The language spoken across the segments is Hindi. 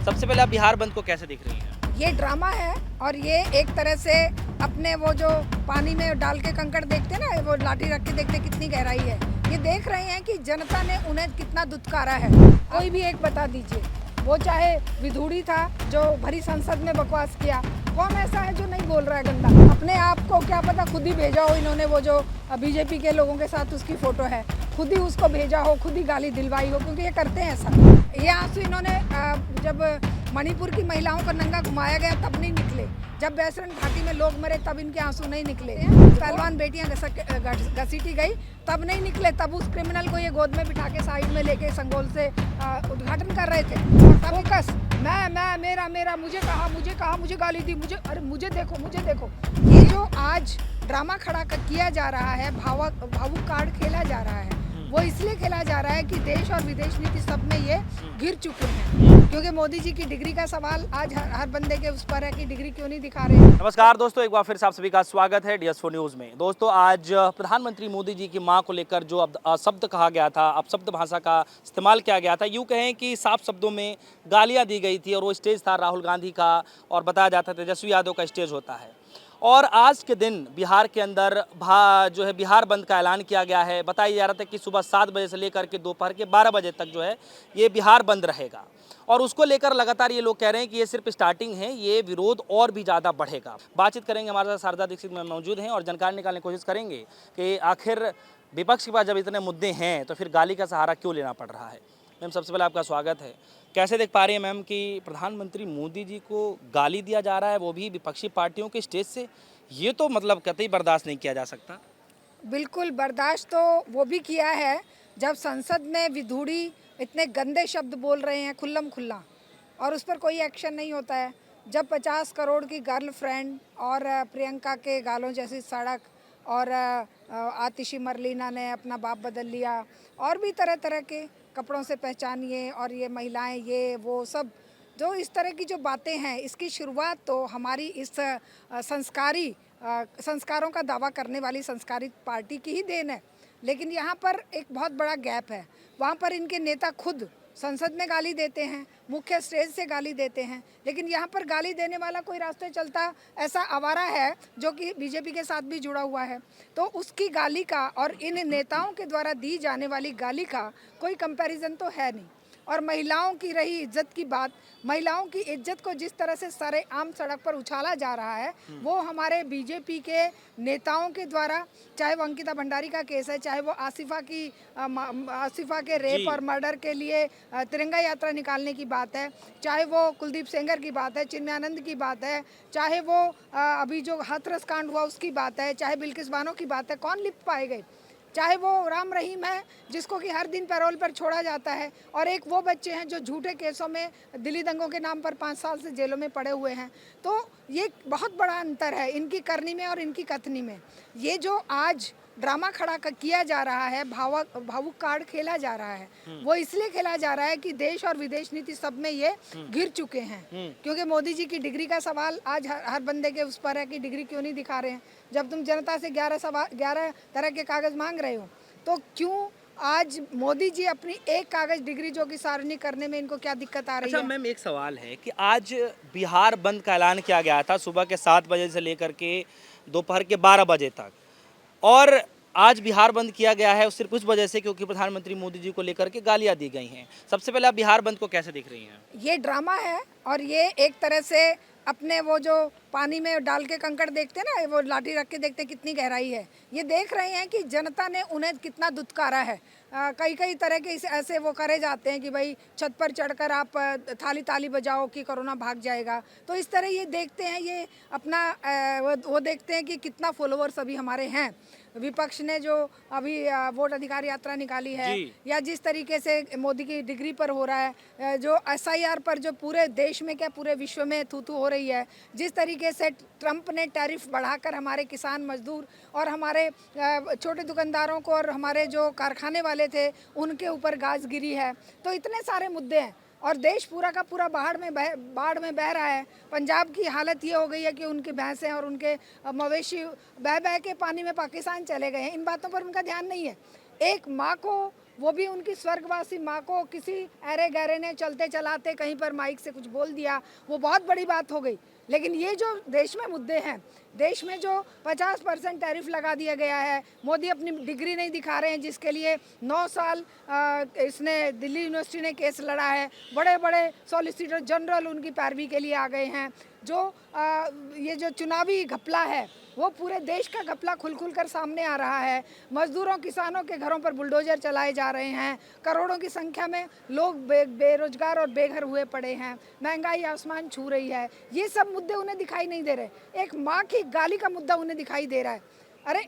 सबसे पहले आप बिहार बंद को कैसे देख रही हैं? ये ड्रामा है और ये एक तरह से अपने वो जो पानी में डाल के कंकड़ देखते ना, वो लाठी रख के देखते कितनी गहराई है, ये देख रहे हैं कि जनता ने उन्हें कितना दुत्कारा है। कोई भी एक बता दीजिए, वो चाहे विधूड़ी था जो भरी संसद में बकवास किया, कौन ऐसा है जो नहीं बोल रहा है गंदा? अपने आप को क्या पता खुद ही भेजा हो इन्होंने, वो जो बीजेपी के लोगों के साथ उसकी फोटो है, खुद ही उसको भेजा हो, खुद ही गाली दिलवाई हो, क्योंकि ये करते हैं ऐसा। ये आंसू इन्होंने जब मणिपुर की महिलाओं को नंगा घुमाया गया तब नहीं निकले, जब बैसरन घाटी में लोग मरे तब इनके आंसू नहीं निकले, पहलवान बेटियां घसीटी गई तब नहीं निकले, तब उस क्रिमिनल को ये गोद में बिठा के साइड में लेके संगोल से उद्घाटन कर रहे थे। फोकस मैं मेरा मुझे गाली दी, मुझे देखो। ये जो आज ड्रामा खड़ा किया जा रहा है, भावुक कार्ड खेला जा रहा है, वो इसलिए खेला जा रहा है कि देश और विदेश नीति सब में ये गिर चुके हैं, क्योंकि मोदी जी की डिग्री का सवाल आज हर बंदे के उस पर है कि डिग्री क्यों नहीं दिखा रहे। नमस्कार दोस्तों, एक बार फिर से आप सभी का स्वागत है DS4 न्यूज़ में। दोस्तों, आज प्रधानमंत्री मोदी जी की मां को लेकर जो शब्द कहा गया था, अपशब्द भाषा का इस्तेमाल किया गया था, यूँ कहें कि साफ शब्दों में गालियाँ दी गई थी, और वो स्टेज था राहुल गांधी का, और बताया जाता था तेजस्वी यादव का स्टेज होता है। और आज के दिन बिहार के अंदर जो है बिहार बंद का ऐलान किया गया है। बताया जा रहा था कि सुबह 7 बजे से लेकर के दोपहर के 12 बजे तक जो है ये बिहार बंद रहेगा, और उसको लेकर लगातार ये लोग कह रहे हैं कि ये सिर्फ स्टार्टिंग है, ये विरोध और भी ज़्यादा बढ़ेगा। बातचीत करेंगे, हमारे साथ शारदा दीक्षित में मौजूद हैं और जानकारी निकालने की कोशिश करेंगे कि आखिर विपक्ष के पास जब इतने मुद्दे हैं तो फिर गाली का सहारा क्यों लेना पड़ रहा है। मैम, सबसे पहले आपका स्वागत है। कैसे देख पा रही हैं मैम कि प्रधानमंत्री मोदी जी को गाली दिया जा रहा है, वो भी विपक्षी पार्टियों के स्टेज से? ये तो मतलब कतई बर्दाश्त नहीं किया जा सकता। बिल्कुल बर्दाश्त तो वो भी किया है जब संसद में विधूड़ी इतने गंदे शब्द बोल रहे हैं खुल्लम खुल्ला, और उस पर कोई एक्शन नहीं होता है। जब 50 करोड़ की गर्लफ्रेंड और प्रियंका के गालों जैसी सड़क, और आतिशी मरलीना ने अपना बाप बदल लिया, और भी तरह तरह के कपड़ों से पहचानिए, और ये महिलाएं ये वो सब जो इस तरह की जो बातें हैं, इसकी शुरुआत तो हमारी इस संस्कारों का दावा करने वाली संस्कारित पार्टी की ही देन है। लेकिन यहाँ पर एक बहुत बड़ा गैप है। वहाँ पर इनके नेता खुद संसद में गाली देते हैं, मुख्य स्टेज से गाली देते हैं, लेकिन यहाँ पर गाली देने वाला कोई रास्ते चलता ऐसा आवारा है जो कि बीजेपी के साथ भी जुड़ा हुआ है, तो उसकी गाली का और इन नेताओं के द्वारा दी जाने वाली गाली का कोई कंपैरिजन तो है नहीं। और महिलाओं की रही इज्जत की बात, महिलाओं की इज्जत को जिस तरह से सरेआम सड़क पर उछाला जा रहा है, वो हमारे बीजेपी के नेताओं के द्वारा, चाहे वो अंकिता भंडारी का केस है, चाहे वो आसिफा के रेप और मर्डर के लिए तिरंगा यात्रा निकालने की बात है, चाहे वो कुलदीप सेंगर की बात है, चिन्मयानंद की बात है, चाहे वो अभी जो हाथरस कांड हुआ उसकी बात है, चाहे बिल्किस बानो की बात है, कौन लिप पाए गए, चाहे वो राम रहीम है जिसको कि हर दिन पैरोल पर छोड़ा जाता है, और एक वो बच्चे हैं जो झूठे केसों में दिल्ली दंगों के नाम पर 5 साल से जेलों में पड़े हुए हैं। तो ये बहुत बड़ा अंतर है इनकी करनी में और इनकी कथनी में। ये जो आज ड्रामा खड़ा किया जा रहा है, भावुक कार्ड खेला जा रहा है, वो इसलिए खेला जा रहा है कि देश और विदेश नीति सब में ये गिर चुके हैं, क्योंकि मोदी जी की डिग्री का सवाल आज हर बंदे के उस पर है कि डिग्री क्यों नहीं दिखा रहे हैं। जब तुम जनता से 11 तरह के कागज मांग रहे हो, तो क्यों आज मोदी जी अपनी एक कागज डिग्री जो कि सार्वजनिक करने में इनको क्या दिक्कत आ रही है? अच्छा मैम, एक सवाल है कि आज बिहार बंद का ऐलान किया गया था सुबह के 7 बजे से लेकर के दोपहर के 12 बजे तक, और आज बिहार बंद किया गया है सिर्फ उस वजह से क्योंकि प्रधानमंत्री मोदी जी को लेकर के गालियां दी गई हैं। सबसे पहले आप बिहार बंद को कैसे देख रही हैं? ये ड्रामा है और ये एक तरह से अपने वो जो पानी में डाल के कंकड़ देखते हैं ना, वो लाठी रख के देखते हैं कितनी गहराई है, ये देख रहे हैं कि जनता ने उन्हें कितना दुत्कारा है। कई तरह के ऐसे वो करे जाते हैं कि भाई छत पर चढ़कर आप ताली बजाओ कि कोरोना भाग जाएगा, तो इस तरह ये देखते हैं, ये अपना वो देखते हैं कि कितना फॉलोवर्स अभी हमारे हैं। विपक्ष ने जो अभी वोट अधिकार यात्रा निकाली है, या जिस तरीके से मोदी की डिग्री पर हो रहा है, जो SIR पर जो पूरे देश में क्या पूरे विश्व में थू हो रही है, जिस तरीके से ट्रंप ने टैरिफ बढ़ाकर हमारे किसान मजदूर और हमारे छोटे दुकानदारों को और हमारे जो कारखाने वाले थे उनके ऊपर गाज गिरी है, तो इतने सारे मुद्दे हैं और देश पूरा का पूरा बाढ़ में बह रहा है। पंजाब की हालत ये हो गई है कि उनकी भैंसें और उनके मवेशी बह के पानी में पाकिस्तान चले गए हैं। इन बातों पर उनका ध्यान नहीं है। एक माँ को वो भी उनकी स्वर्गवासी माँ को किसी अरे गहरे ने चलते चलाते कहीं पर माइक से कुछ बोल दिया, वो बहुत बड़ी बात हो गई। लेकिन ये जो देश में मुद्दे हैं, देश में जो 50% टैरिफ लगा दिया गया है, मोदी अपनी डिग्री नहीं दिखा रहे हैं जिसके लिए 9 साल इसने दिल्ली यूनिवर्सिटी ने केस लड़ा है, बड़े बड़े सॉलिसिटर जनरल उनकी पैरवी के लिए आ गए हैं। जो ये जो चुनावी घपला है वो पूरे देश का घपला खुल खुल कर सामने आ रहा है। मजदूरों किसानों के घरों पर बुलडोजर चलाए जा रहे हैं, करोड़ों की संख्या में लोग बेरोजगार और बेघर हुए पड़े हैं, महंगाई आसमान छू रही है। ये सब मुद्दे उन्हें दिखाई नहीं दे रहे। एक माँ की गाली का मुद्दा उन्हें दिखाई दे रहा है। अरे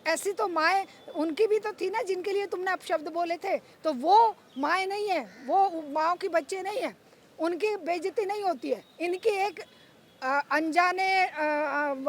ऐसी तो माएँ उनकी भी तो थी ना जिनके लिए तुमने अपशब्द बोले थे, तो वो माएँ नहीं है, वो माँओं की बच्चे नहीं है, उनकी बेइज्जती नहीं होती है। इनकी एक अनजाने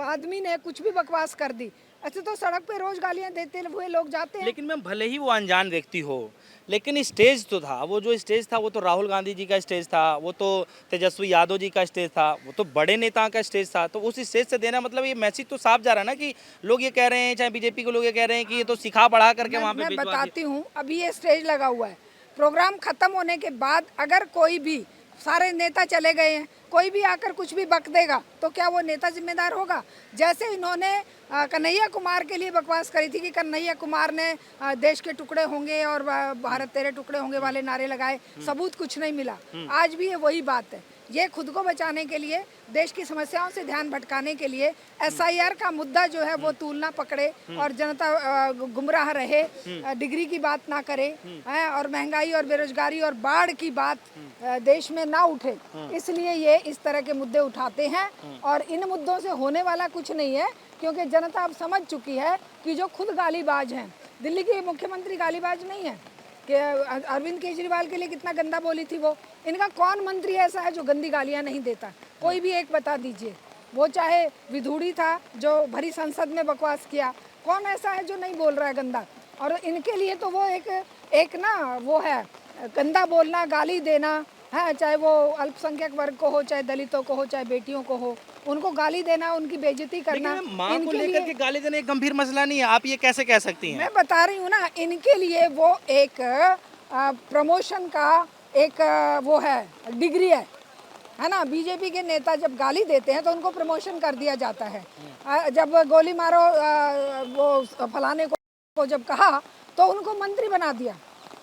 आदमी ने कुछ भी बकवास कर दी, ऐसे तो सड़क पे रोज गालियां देते हुए लोग जाते हैं। लेकिन मैम भले ही वो अनजान व्यक्ति हो, लेकिन स्टेज तो था, वो जो स्टेज था वो तो राहुल गांधी जी का स्टेज था, वो तो तेजस्वी यादव जी का स्टेज था, वो तो बड़े नेताओं का स्टेज था। तो उस स्टेज से देना मतलब ये मैसेज तो साफ जा रहा है ना कि लोग ये कह रहे हैं, चाहे बीजेपी के लोग ये कह रहे हैं कि ये तो सिखा बढ़ा करके वहाँ पे मैं भिजवा दिया। बताती हूँ, अभी ये स्टेज लगा हुआ है, प्रोग्राम खत्म होने के बाद अगर कोई भी, सारे नेता चले गए हैं, कोई भी आकर कुछ भी बक देगा तो क्या वो नेता जिम्मेदार होगा? जैसे इन्होंने कन्हैया कुमार के लिए बकवास करी थी कि कन्हैया कुमार ने देश के टुकड़े होंगे और भारत तेरे टुकड़े होंगे वाले नारे लगाए, सबूत कुछ नहीं मिला। आज भी ये वही बात है। ये खुद को बचाने के लिए, देश की समस्याओं से ध्यान भटकाने के लिए SIR का मुद्दा जो है वो तूलना पकड़े और जनता गुमराह रहे, डिग्री की बात ना करे, और महंगाई और बेरोजगारी और बाढ़ की बात देश में ना उठे, इसलिए ये इस तरह के मुद्दे उठाते हैं। और इन मुद्दों से होने वाला कुछ नहीं है, क्योंकि जनता अब समझ चुकी है कि जो खुद गालीबाज हैं, दिल्ली के मुख्यमंत्री गालीबाज नहीं है कि अरविंद केजरीवाल के लिए कितना गंदा बोली थी वो। इनका कौन मंत्री ऐसा है जो गंदी गालियां नहीं देता? कोई भी एक बता दीजिए। वो चाहे विधूड़ी था जो भरी संसद में बकवास किया, कौन ऐसा है जो नहीं बोल रहा है गंदा? और इनके लिए तो वो एक ना वो है, गंदा बोलना, गाली देना है, चाहे वो अल्पसंख्यक वर्ग को हो, चाहे दलितों को हो, चाहे बेटियों को हो, उनको गाली देना, उनकी बेइज्जती करना। लेकिन माँ को लेकर के गाली देना एक गंभीर मसला नहीं है, आप ये कैसे कह सकती हैं? मैं बता रही हूँ ना, इनके लिए वो एक प्रमोशन का एक वो है, डिग्री है ना। बीजेपी के नेता जब गाली देते हैं तो उनको प्रमोशन कर दिया जाता है। जब गोली मारो वो फलाने को जब कहा तो उनको मंत्री बना दिया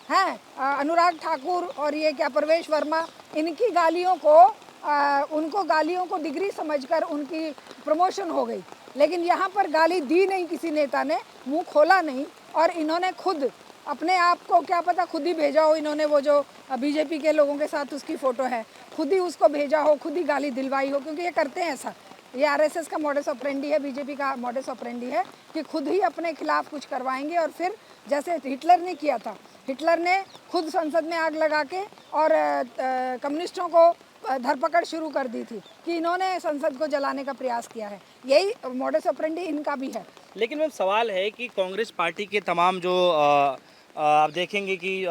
है। अनुराग ठाकुर और ये क्या प्रवेश वर्मा, इनकी गालियों को उनको गालियों को डिग्री समझकर उनकी प्रमोशन हो गई। लेकिन यहाँ पर गाली दी नहीं किसी नेता ने, मुंह खोला नहीं, और इन्होंने खुद अपने आप को, क्या पता खुद ही भेजा हो इन्होंने, वो जो बीजेपी के लोगों के साथ उसकी फ़ोटो है, खुद ही उसको भेजा हो, खुद ही गाली दिलवाई हो, क्योंकि ये करते हैं ऐसा। ये RSS का मॉडस ऑपरेंडी है, बीजेपी का मॉडस ऑपरेंडी है कि खुद ही अपने खिलाफ कुछ करवाएंगे। और फिर जैसे हिटलर ने किया था, हिटलर ने खुद संसद में आग लगा के और कम्युनिस्टों को धरपकड़ शुरू कर दी थी कि इन्होंने संसद को जलाने का प्रयास किया है। यही मॉडस ऑपरेंडी इनका भी है। लेकिन मैम सवाल है कि कांग्रेस पार्टी के तमाम जो आप देखेंगे कि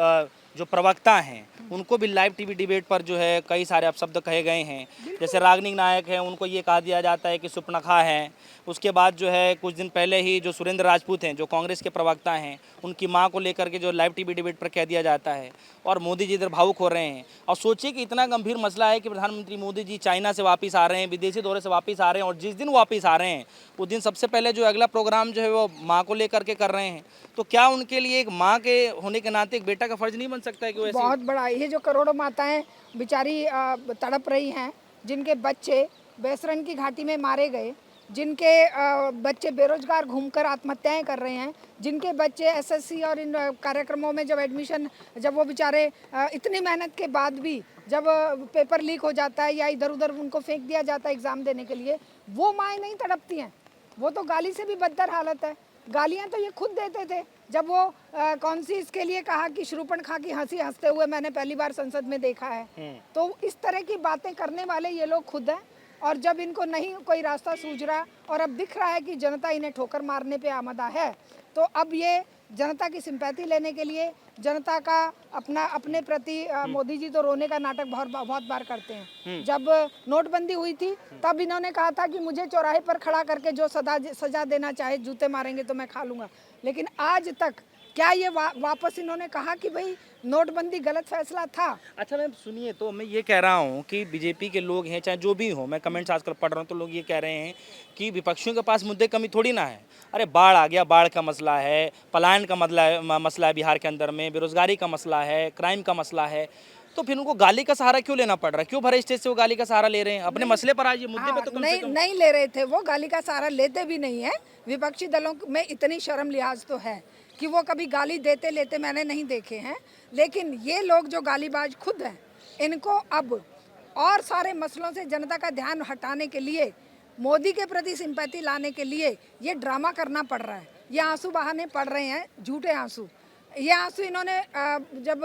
जो प्रवक्ता हैं उनको भी लाइव टीवी डिबेट पर जो है कई सारे अपशब्द कहे गए हैं। जैसे रागनिक नायक हैं, उनको ये कहा दिया जाता है कि सुपनखा हैं। उसके बाद जो है कुछ दिन पहले ही जो सुरेंद्र राजपूत हैं, जो कांग्रेस के प्रवक्ता हैं, उनकी मां को लेकर के जो लाइव टीवी डिबेट पर कह दिया जाता है। और मोदी जी इधर भावुक हो रहे हैं। और सोचिए कि इतना गंभीर मसला है कि प्रधानमंत्री मोदी जी चाइना से वापस आ रहे हैं, विदेशी दौरे से वापस आ रहे हैं, और जिस दिन वापस आ रहे हैं उस दिन सबसे पहले जो अगला प्रोग्राम जो है वो माँ को लेकर के कर रहे हैं। तो क्या उनके लिए एक माँ के होने के नाते एक बेटा का फर्ज नहीं बन सकता है कि वो ऐसी? बहुत बड़ा, ये जो करोड़ों माताएं बेचारी तड़प रही हैं, जिनके बच्चे बेसरन की घाटी में मारे गए, जिनके बच्चे बेरोजगार घूमकर आत्महत्याएं कर रहे हैं, जिनके बच्चे SSC और इन कार्यक्रमों में जब एडमिशन, जब वो बेचारे इतनी मेहनत के बाद भी जब पेपर लीक हो जाता है या इधर उधर उनको फेंक दिया जाता है एग्ज़ाम देने के लिए, वो माएँ नहीं तड़पती हैं। वो तो गाली से भी बदतर हालत है। गालियां तो ये खुद देते थे। जब वो कौन सी इसके लिए कहा कि शूर्पणखा की हंसी हंसते हुए मैंने पहली बार संसद में देखा है। तो इस तरह की बातें करने वाले ये लोग खुद हैं। और जब इनको नहीं कोई रास्ता सूझ रहा और अब दिख रहा है कि जनता इन्हें ठोकर मारने पे आमदा है, तो अब ये जनता की सिंपैथी लेने के लिए, जनता का अपने प्रति मोदी जी तो रोने का नाटक बहुत बार करते हैं। जब नोटबंदी हुई थी तब इन्होंने कहा था कि मुझे चौराहे पर खड़ा करके जो सजा देना चाहे, जूते मारेंगे तो मैं खा लूँगा। लेकिन आज तक क्या ये वापस इन्होंने कहा कि भाई नोटबंदी गलत फैसला था? अच्छा मैम सुनिए, तो मैं ये कह रहा हूँ कि बीजेपी के लोग हैं चाहे जो भी हो, मैं कमेंट्स आजकल पढ़ रहा हूँ तो लोग ये कह रहे हैं कि विपक्षियों के पास मुद्दे कमी थोड़ी ना है। अरे बाढ़ आ गया, बाढ़ का मसला है, पलायन का मसला है बिहार के अंदर में, बेरोजगारी का मसला है, क्राइम का मसला है, तो फिर उनको गाली का सहारा क्यों लेना पड़ रहा है? क्यों भरे स्टेज से वो गाली का सहारा ले रहे हैं? अपने मसले पर आज ये मुद्दे पे हाँ, तो कम से नहीं कम। नहीं ले रहे थे, वो गाली का सहारा लेते भी नहीं है। विपक्षी दलों में इतनी शर्म लिहाज तो है कि वो कभी गाली देते लेते मैंने नहीं देखे हैं। लेकिन ये लोग जो गालीबाज खुद हैं, इनको अब और सारे मसलों से जनता का ध्यान हटाने के लिए, मोदी के प्रति सिंपैथी लाने के लिए ये ड्रामा करना पड़ रहा है। ये आंसू बहाने पड़ रहे हैं, झूठे आंसू। ये आंसू इन्होंने जब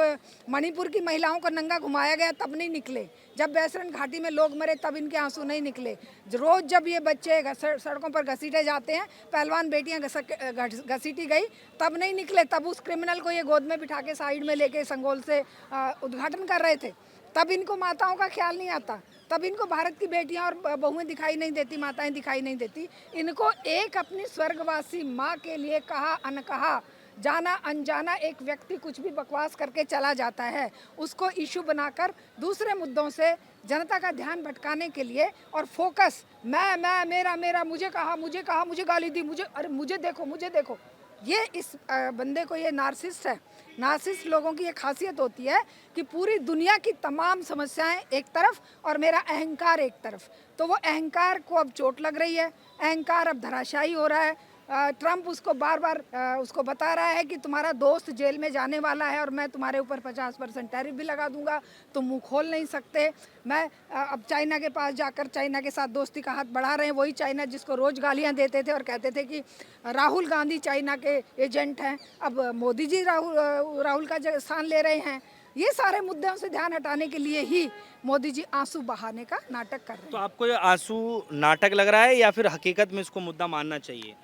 मणिपुर की महिलाओं को नंगा घुमाया गया तब नहीं निकले, जब बैसरन घाटी में लोग मरे तब इनके आंसू नहीं निकले। रोज जब ये बच्चे सड़कों पर घसीटे जाते हैं, पहलवान बेटियां घसीटी गई, तब नहीं निकले। तब उस क्रिमिनल को ये गोद में बिठा के साइड में लेके संगोल से उद्घाटन कर रहे थे। तब इनको माताओं का ख्याल नहीं आता, तब इनको भारत की बेटियां और बहुएं दिखाई नहीं देती, माताएं दिखाई नहीं देती। इनको एक अपनी स्वर्गवासी माँ के लिए कहा अनकहा, जाना अनजाना एक व्यक्ति कुछ भी बकवास करके चला जाता है, उसको इशू बनाकर दूसरे मुद्दों से जनता का ध्यान भटकाने के लिए, और फोकस मैं मेरा मेरा, मुझे कहा, मुझे गाली दी, मुझे, अरे मुझे देखो। ये इस बंदे को, ये नार्सिसिस्ट है। नार्सिसिस्ट लोगों की एक खासियत होती है कि पूरी दुनिया की तमाम समस्याएं एक तरफ और मेरा अहंकार एक तरफ। तो वो अहंकार को अब चोट लग रही है, अहंकार अब धराशायी हो रहा है। ट्रंप उसको बार बार उसको बता रहा है कि तुम्हारा दोस्त जेल में जाने वाला है और मैं तुम्हारे ऊपर 50% टैरिफ भी लगा दूंगा, तुम मुंह खोल नहीं सकते। मैं अब चाइना के पास जाकर चाइना के साथ दोस्ती का हाथ बढ़ा रहे हैं, वही चाइना जिसको रोज़ गालियां देते थे और कहते थे कि राहुल गांधी चाइना के एजेंट हैं। अब मोदी जी राहुल का स्थान ले रहे हैं। ये सारे मुद्दों से ध्यान हटाने के लिए ही मोदी जी आंसू बहाने का नाटक कर रहे हैं। तो आपको ये आंसू नाटक लग रहा है या फिर हकीकत में इसको मुद्दा मानना चाहिए?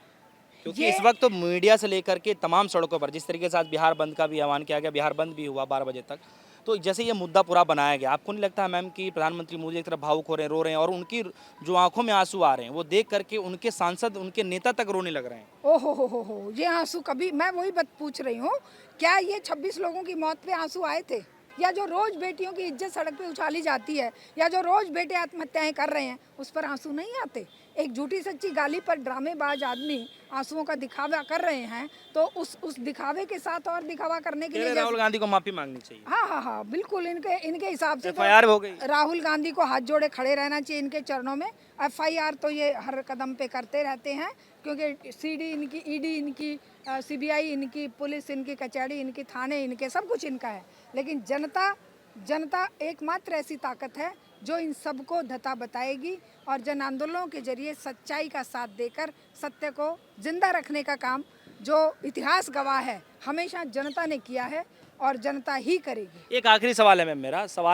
क्योंकि इस वक्त तो मीडिया से लेकर के तमाम सड़कों पर जिस तरीके से आज बिहार बंद का भी आह्वान किया गया, बिहार बंद भी हुआ 12 बजे तक, तो जैसे ये मुद्दा पूरा बनाया गया, आपको नहीं लगता है मैम कि प्रधानमंत्री मोदी एक तरफ भावुक हो रहे हैं, रो रहे हैं, और उनकी जो आंखों में आंसू आ रहे हैं वो देख करके उनके सांसद, उनके नेता तक रोने लग रहे हैं? ओ हो, ये आंसू कभी, मैं वही बात पूछ रही हूँ, क्या ये 26 लोगों की मौत पे आंसू आए थे? या जो रोज बेटियों की इज्जत सड़क पे उछाली जाती है, या जो रोज बेटे आत्महत्याएं कर रहे हैं, उस पर आंसू नहीं आते? एक झूठी सच्ची गाली पर ड्रामेबाज आदमी आंसुओं का दिखावा कर रहे हैं, तो उस दिखावे के साथ और दिखावा करने के लिए राहुल गांधी को माफी मांगनी चाहिए। हाँ, बिल्कुल। इनके हिसाब से FIR हो गई। राहुल गांधी को हाथ जोड़े खड़े रहना चाहिए इनके चरणों में। FIR तो ये हर कदम पे करते रहते हैं, क्योंकि CD इनकी, ED इनकी, CBI इनकी, पुलिस इनकी, कचहरी इनकी, थाने इनके, सब कुछ इनका है। लेकिन जनता एकमात्र ऐसी ताकत है जो इन सबको धता बताएगी, और जन आंदोलनों के जरिए सच्चाई का साथ देकर सत्य को जिंदा रखने का काम, जो इतिहास गवाह है, हमेशा जनता ने किया है और जनता ही करेगी। एक आखिरी सवाल है मैम,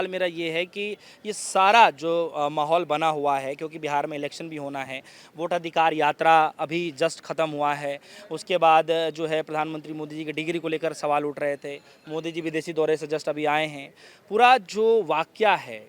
मेरा ये है कि ये सारा जो माहौल बना हुआ है, क्योंकि बिहार में इलेक्शन भी होना है, वोट अधिकार यात्रा अभी जस्ट ख़त्म हुआ है, उसके बाद जो है प्रधानमंत्री मोदी जी की डिग्री को लेकर सवाल उठ रहे थे, मोदी जी विदेशी दौरे से जस्ट अभी आए हैं, पूरा जो वाकया है,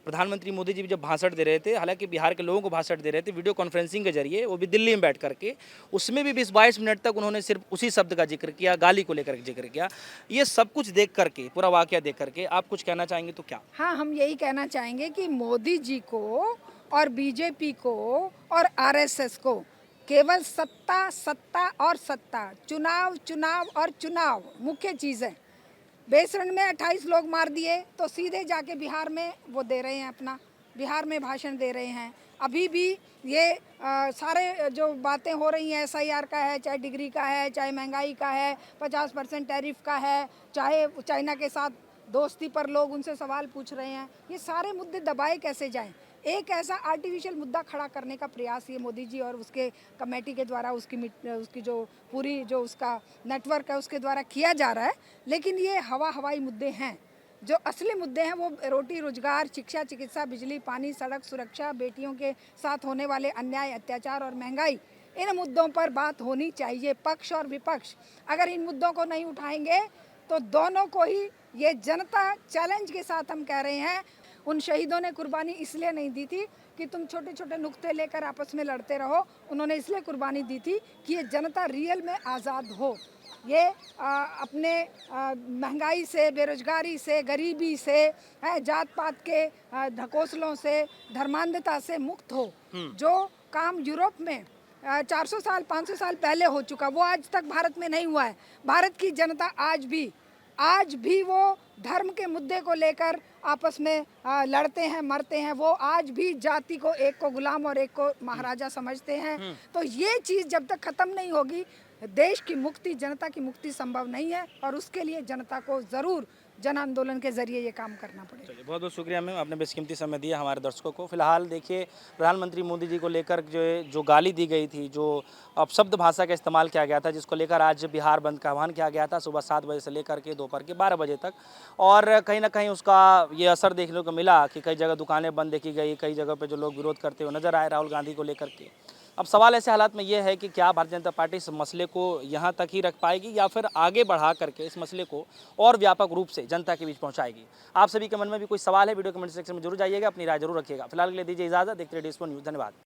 प्रधानमंत्री मोदी जी भी जब भाषण दे रहे थे, हालांकि बिहार के लोगों को भाषण दे रहे थे वीडियो कॉन्फ्रेंसिंग के जरिए, वो भी दिल्ली में बैठ करके, उसमें भी 20-22 मिनट तक उन्होंने सिर्फ उसी शब्द का जिक्र किया, गाली को लेकर जिक्र किया। ये सब कुछ देख करके, पूरा वाकया देख करके आप कुछ कहना चाहेंगे तो क्या? हाँ, हम यही कहना चाहेंगे कि मोदी जी को और BJP को और RSS को केवल सत्ता और सत्ता, चुनाव और चुनाव मुख्य चीज़ है। बेसरण में 28 लोग मार दिए तो सीधे जाके बिहार में वो दे रहे हैं, अपना बिहार में भाषण दे रहे हैं। अभी भी ये सारे जो बातें हो रही हैं, SIR का है, चाहे डिग्री का है, चाहे महंगाई का है, 50% टैरिफ का है, चाहे चाइना के साथ दोस्ती पर लोग उनसे सवाल पूछ रहे हैं, ये सारे मुद्दे दबाए कैसे जाएं? एक ऐसा आर्टिफिशियल मुद्दा खड़ा करने का प्रयास ये मोदी जी और उसके कमेटी के द्वारा, उसकी जो पूरी जो उसका नेटवर्क है उसके द्वारा किया जा रहा है। लेकिन ये हवाई मुद्दे हैं। जो असली मुद्दे हैं वो रोटी रोजगार, शिक्षा, चिकित्सा, बिजली, पानी, सड़क सुरक्षा, बेटियों के साथ होने वाले अन्याय, अत्याचार और महंगाई, इन मुद्दों पर बात होनी चाहिए। पक्ष और विपक्ष अगर इन मुद्दों को नहीं उठाएंगे तो दोनों को ही ये जनता चैलेंज के साथ हम कह रहे हैं, उन शहीदों ने कुर्बानी इसलिए नहीं दी थी कि तुम छोटे छोटे नुक्ते लेकर आपस में लड़ते रहो, उन्होंने इसलिए कुर्बानी दी थी कि ये जनता रियल में आज़ाद हो। ये अपने महंगाई से, बेरोजगारी से, गरीबी से, जात पात के ढकोसलों से, धर्मांधता से मुक्त हो। जो काम यूरोप में 400 साल 500 साल पहले हो चुका, वो आज तक भारत में नहीं हुआ है। भारत की जनता आज भी वो धर्म के मुद्दे को लेकर आपस में लड़ते हैं, मरते हैं। वो आज भी जाति को, एक को गुलाम और एक को महाराजा समझते हैं। तो ये चीज़ जब तक खत्म नहीं होगी, देश की मुक्ति, जनता की मुक्ति संभव नहीं है। और उसके लिए जनता को ज़रूर जन आंदोलन के जरिए ये काम करना पड़ेगा। चलिए, बहुत बहुत शुक्रिया मैम, आपने बेशकीमती समय दिया हमारे दर्शकों को। फिलहाल देखिए, प्रधानमंत्री मोदी जी को लेकर जो गाली दी गई थी, जो अपशब्द भाषा का इस्तेमाल किया गया था, जिसको लेकर आज बिहार बंद का आह्वान किया गया था सुबह 7 बजे से लेकर के दोपहर के 12 बजे तक। और कहीं ना कहीं उसका ये असर देखने को मिला कि कई जगह दुकानें बंद देखी गई, कई जगह पर जो लोग विरोध करते हुए नजर आए राहुल गांधी को लेकर के। अब सवाल ऐसे हालात में ये है कि क्या भारतीय जनता पार्टी इस मसले को यहाँ तक ही रख पाएगी या फिर आगे बढ़ा करके इस मसले को और व्यापक रूप से जनता के बीच पहुँचाएगी। आप सभी के मन में भी कोई सवाल है, वीडियो कमेंट सेक्शन में जरूर जाइएगा, अपनी राय जरूर रखिएगा। फिलहाल के लिए दीजिए इजाजत, देखते रहिए DS4 न्यूज़। धन्यवाद।